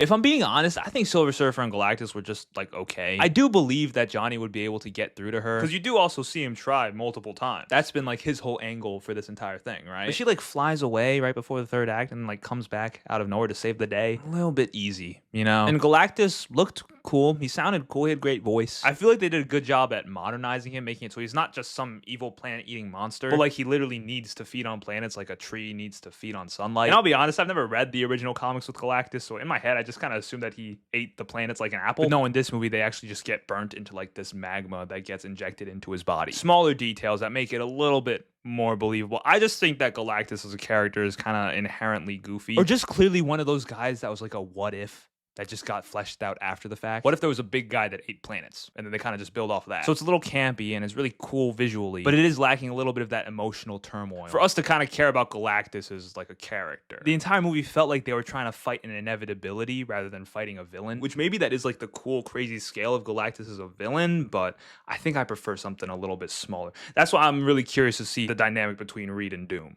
If I'm being honest, I think Silver Surfer and Galactus were just like okay. I do believe that Johnny would be able to get through to her because you do also see him try multiple times. That's been like his whole angle for this entire thing, right? But she like flies away right before the third act and like comes back out of nowhere to save the day. A little bit easy, you know? And Galactus looked cool. He sounded cool. He had great voice. I feel like they did a good job at modernizing him, making it so he's not just some evil planet eating monster, but like he literally needs to feed on planets like a tree needs to feed on sunlight. And I'll be honest, I've never read the original comics with Galactus, so in my head, I just kind of assumed that he ate the planets like an apple. But no, in this movie, they actually just get burnt into like this magma that gets injected into his body. Smaller details that make it a little bit more believable. I just think that Galactus as a character is kind of inherently goofy, or just clearly one of those guys that was like a what if that just got fleshed out after the fact. What if there was a big guy that ate planets and then they kind of just build off of that? So it's a little campy and it's really cool visually, but it is lacking a little bit of that emotional turmoil for us to kind of care about Galactus as like a character. The entire movie felt like they were trying to fight an inevitability rather than fighting a villain, which maybe that is like the cool, crazy scale of Galactus as a villain, but I think I prefer something a little bit smaller. That's why I'm really curious to see the dynamic between Reed and Doom.